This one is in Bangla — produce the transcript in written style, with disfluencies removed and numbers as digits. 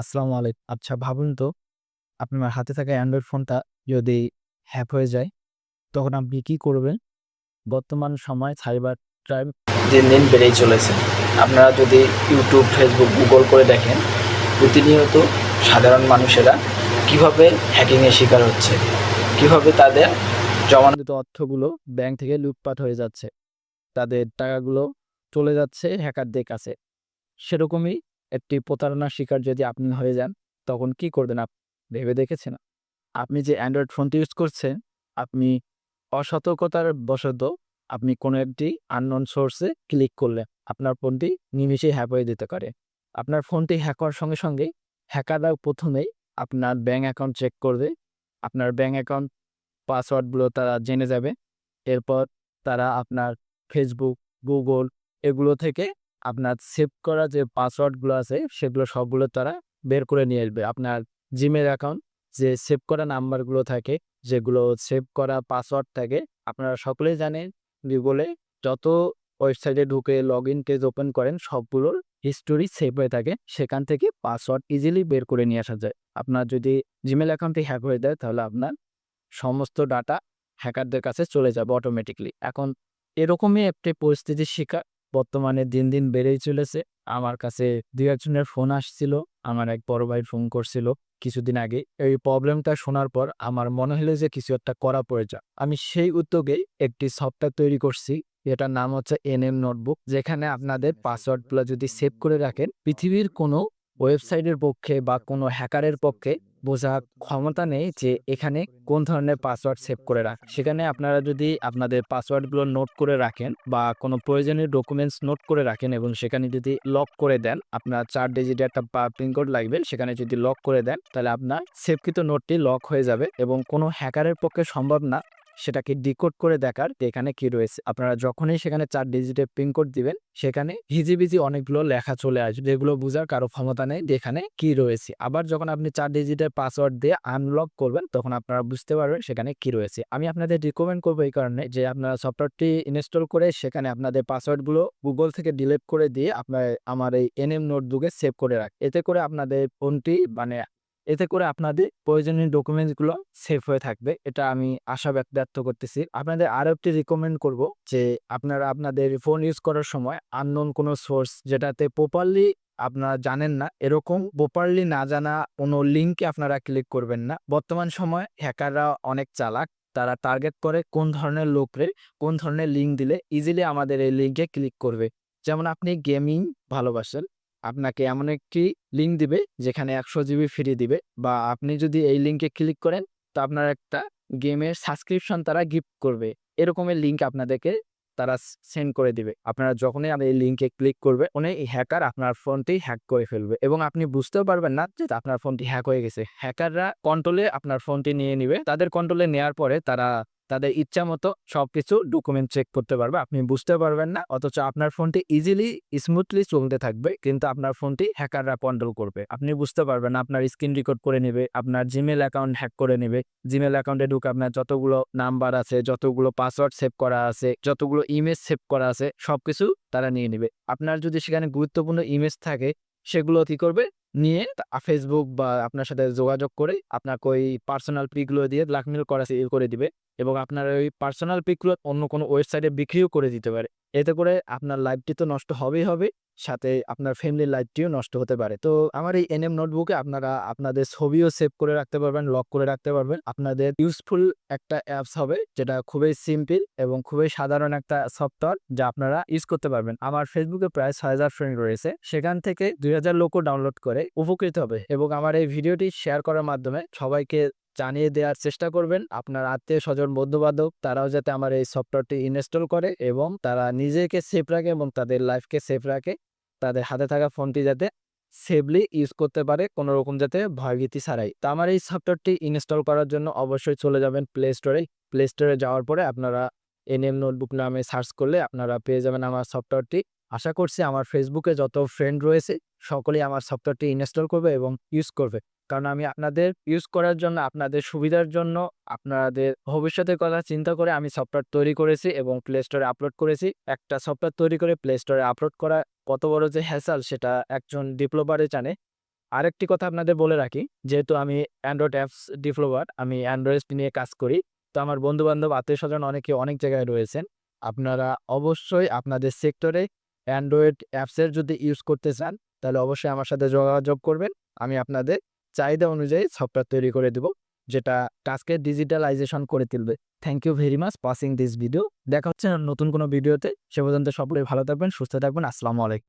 আসসালামু আলাইকুম। আচ্ছা ভাবুন তো, আপনার হাতে থাকা অ্যান্ড্রয়েড ফোনটা যদি হ্যাক হয়ে যায়, তখন আপনি কি করবেন? বর্তমান সময় সাইবার ক্রাইম দিন, দিন বেড়েই চলেছে। আপনারা যদি YouTube, Facebook, Google করে দেখেন, প্রতিনিয়ত সাধারণ মানুষেরা কিভাবে হ্যাকিংয়ের শিকার হচ্ছে। কিভাবে তাদের জমানো অর্থগুলো ব্যাংক থেকে লুটপাট হয়ে যাচ্ছে। তাদের টাকাগুলো চলে যাচ্ছে হ্যাকারদের কাছে। সেরকমই একটি প্রতারণার শিকার যদি আপনি হয়ে যান, তখন কি করবেন ভেবে দেখেছেন? আপনি যে অ্যান্ড্রয়েড ফোনটি ইউজ করছেন, আপনি অসতর্কতার বশত আপনি কোনো একটি unknown সোর্সে ক্লিক করলেন। আপনার ফোনটি নিমিষেই হ্যাক হয়ে যেতে পারে। আপনার ফোনটি হ্যাক হওয়ার সঙ্গে, সঙ্গেই হ্যাকাররা ১ম এই আপনার ব্যাংক অ্যাকাউন্ট চেক করবে। আপনার ব্যাংক অ্যাকাউন্ট পাসওয়ার্ডগুলো তারা জেনে যাবে। এরপর তারা আপনার Facebook, Google এগুলো থেকে আপনার সেভ করা যে পাসওয়ার্ডগুলো আছে, সেগুলো সবগুলো তারা বের করে নিয়ে আসবে। আপনার Gmail অ্যাকাউন্ট যে সেভ করা নাম্বারগুলো থাকে, যেগুলো সেভ করা পাসওয়ার্ড থাকে, আপনারা সকলেই জানেন Google-এ যত ওয়েবসাইটে ঢুকে লগইন পেজ ওপেন করেন, সবগুলোর হিস্টোরি সেভ হয়ে থাকে। সেখান থেকে পাসওয়ার্ড ইজিলি বের করে নিয়ে আসা যায়। আপনার যদি Gmail অ্যাকাউন্টটি হ্যাক হয়ে যায়, তাহলে আপনার সমস্ত ডাটা হ্যাকারদের কাছে চলে যাবে অটোমেটিকলি। এখন এরকমই একটি পরিস্থিতির শিকার বর্তমানে দিন, দিন বেড়েই চলেছে। আমার কাছে ২-১ জনের ফোন আসছিল। আমার এক বড় ভাই ফোন করছিল কিছুদিন আগে। এই প্রবলেমটা শোনার পর আমার মনে হলো যে কিছু একটা করা প্রয়োজন। আমি সেই উদ্যোগেই একটি সফটওয়্যার তৈরি করছি। এটার নাম হচ্ছে এনএম নোটবুক। যেখানে আপনাদের পাসওয়ার্ডগুলা যদি সেভ করে রাখেন, পৃথিবীর কোনো ওয়েবসাইটের পক্ষে বা কোনো হ্যাকারের পক্ষে বোঝার ক্ষমতা নেই যে এখানে কোন ধরনের পাসওয়ার্ড সেভ করে সেখানে আপনারা যদি আপনাদের পাসওয়ার্ডগুলো নোট করে রাখেন বা কোনো প্রয়োজনীয় ডকুমেন্টস নোট করে রাখেন এবং সেখানে যদি লক করে দেন, আপনার ৪ ডিজিটের একটা পিনকোড লাগবে। সেখানে যদি লক করে দেন, তাহলে আপনার সেভকৃত নোটটি লক হয়ে যাবে এবং কোনো হ্যাকারের পক্ষে সম্ভব না সেটাকে ডিকোড করে দেখার যে এখানে কি রয়েছে। আপনারা যখনই সেখানে ৪ ডিজিটের পিনকোড দিবেন, সেখানে হিজিবিজি অনেকগুলো লেখা চলে আসবে, যেগুলো বুঝার কারো ক্ষমতা নেই যে এখানে কি রয়েছে। আবার যখন আপনি ৪ ডিজিটের পাসওয়ার্ড দিয়ে আনলক করবেন, তখন আপনারা বুঝতে পারবেন সেখানে কি রয়েছে। আমি আপনাদের রিকমেন্ড করব এই কারণে যে আপনারা সফটওয়্যারটি ইনস্টল করে সেখানে আপনাদের পাসওয়ার্ডগুলো Google থেকে ডিলিট করে দিয়ে আমার এই এনএম নোটবুকে সেভ করে রাখেন। এতে করে আপনাদের ফোনটি এতে করে আপনাদের প্রয়োজনীয় ডকুমেন্টসগুলো সেভ হয়ে থাকবে। এটা আমি আশা ব্যক্ত করতেছি। আপনাদের আরো একটি রিকমেন্ড করব যে আপনারা আপনাদের ফোন ইউজ করার সময় unknown কোনো সোর্স যেটাতে প্রপারলি আপনারা জানেন না, এরকম প্রপারলি না জানা কোনো লিঙ্কে আপনারা ক্লিক করবেন না। বর্তমান সময়ে হ্যাকাররা অনেক চালাক। তারা টার্গেট করে কোন ধরনের লোকরে কোন ধরনের লিঙ্ক দিলে ইজিলি আমাদের এই লিঙ্কে ক্লিক করবে। যেমন আপনি গেমিং ভালোবাসেন, আপনাকে এমন একটি লিঙ্ক দিবে যেখানে ১০০ জিবি ফ্রি দিবে, বা আপনি যদি এই লিঙ্কে ক্লিক করেন, তো আপনার একটা গেমের সাবস্ক্রিপশন তারা গিফট করবে। এরকমের লিঙ্ক আপনাদেরকে তারা সেন্ড করে দিবে। আপনারা যখনই এই লিঙ্কে ক্লিক করবে, এই হ্যাকার আপনার ফোনটি হ্যাক করে ফেলবে এবং আপনি বুঝতেও পারবেন না যে আপনার ফোনটি হ্যাক হয়ে গেছে। হ্যাকাররা কন্ট্রোলে আপনার ফোনটি নিয়ে নিবে। তাদের কন্ট্রোলে নেয়ার পরে তারা তাদের ইচ্ছামতো সবকিছু ডকুমেন্ট চেক করতে পারবে। আপনি বুঝতে পারবেন না। অথচ আপনার ফোনটি ইজিলি স্মুথলি চলতে থাকবে। কিন্তু আপনার ফোনটি হ্যাকাররা কন্ট্রোল করবে। আপনি বুঝতে পারবেন না। আপনার স্ক্রিন রেকর্ড করে নিবে। আপনার Gmail অ্যাকাউন্ট হ্যাক করে নিবে। Gmail অ্যাকাউন্টে ঢুকে আপনার যতগুলো নাম্বার আছে, যতগুলো পাসওয়ার্ড সেভ করা আছে, যতগুলো ইমেজ সেভ করা আছে, সবকিছু তারা নিয়ে নিবে। আপনার যদি সেখানে গুরুত্বপূর্ণ ইমেজ থাকে, সেগুলো কি করবে? নিয়ে Facebook বা আপনার সাথে যোগাযোগ করে আপনাকে ওই পার্সোনাল পিকগুলো দিয়ে ব্ল্যাকমেইল করা শুরু করে দিবে এবং আপনার ওই পার্সোনাল পিকগুলো অন্য কোনো ওয়েবসাইটে বিক্রিও করে দিতে পারে। এতে করে আপনার লাইফটি তো নষ্ট হবেই হবে, সাথে আপনার ফ্যামিলির লাইফটিও নষ্ট হতে পারে। তো আমার এই এনএম নোটবুকে আপনারা আপনাদের ছবিও সেভ করে রাখতে পারবেন, লক করে রাখতে পারবেন। আপনাদের ইউজফুল একটা অ্যাপস হবে, যেটা খুবই সিম্পল এবং খুবই সাধারণ একটা সফটওয়্যার, যা আপনারা ইউজ করতে পারবেন। আমার ফেসবুকে প্রায় ৬,০০০ ফ্রেন্ড রয়েছে। সেখান থেকে ২,০০০ লোকও ডাউনলোড করে উপকৃত হবে এবং আমার এই ভিডিওটি শেয়ার করার মাধ্যমে সবাইকে জানিয়ে দেওয়ার চেষ্টা করবেন। আপনার আত্মীয়-স্বজন, বন্ধু-বান্ধব তারাও যাতে আমার এই সফটওয়্যারটি ইনস্টল করে এবং তারা নিজেকে সেফ রাখে এবং তাদের লাইফকে সেফ রাখে। তাদের হাতে থাকা ফোনটি যাতে সেফলি ইউজ করতে পারে, কোনোরকম যাতে ভয়ভীতি ছাড়াই। তো আমার এই সফটওয়্যারটি ইনস্টল করার জন্য অবশ্যই চলে যাবেন প্লে স্টোরে। প্লে স্টোরে যাওয়ার পরে আপনারা এনএম নোটবুক নামে সার্চ করলে আপনারা পেয়ে যাবেন আমার সফটওয়্যারটি। আশা করছি আমার ফেসবুকে যত ফ্রেন্ড রয়েছে সকলেই আমার সফটওয়্যারটি ইনস্টল করবে এবং ইউজ করবে। কারণ আমি আপনাদের ইউজ করার জন্য, আপনাদের সুবিধার জন্য, আপনাদের ভবিষ্যতের কথা চিন্তা করে আমি সফটওয়্যার তৈরি করেছি এবং প্লে স্টোরে আপলোড করেছি। একটা সফটওয়্যার তৈরি করে প্লে স্টোরে আপলোড করা কত বড় যে হ্যাসেল, সেটা একজন ডেভেলপারই জানে। আরেকটি কথা আপনাদের বলে রাখি, যেহেতু আমি অ্যান্ড্রয়েড অ্যাপস ডেভেলপার, আমি অ্যান্ড্রয়েড নিয়ে কাজ করি। তো আমার বন্ধু-বান্ধব, আত্মীয়স্বজন অনেকে অনেক জায়গায় রয়েছেন। আপনারা অবশ্যই আপনাদের সেক্টরে অ্যান্ড্রয়েড অ্যাপসের যদি ইউজ করতে চান, তাহলে অবশ্যই আমার সাথে যোগাযোগ করবেন। আমি আপনাদের চাহিদা অনুযায়ী সফটওয়্যার তৈরি করে দেব, যেটা টাস্কের ডিজিটালাইজেশন করে তুলবে। Thank you very much watching this video. দেখা হচ্ছে নতুন কোনো ভিডিওতে। সে পর্যন্ত সকলেই ভালো থাকবেন, সুস্থ থাকবেন। আসসালামু আলাইকুম।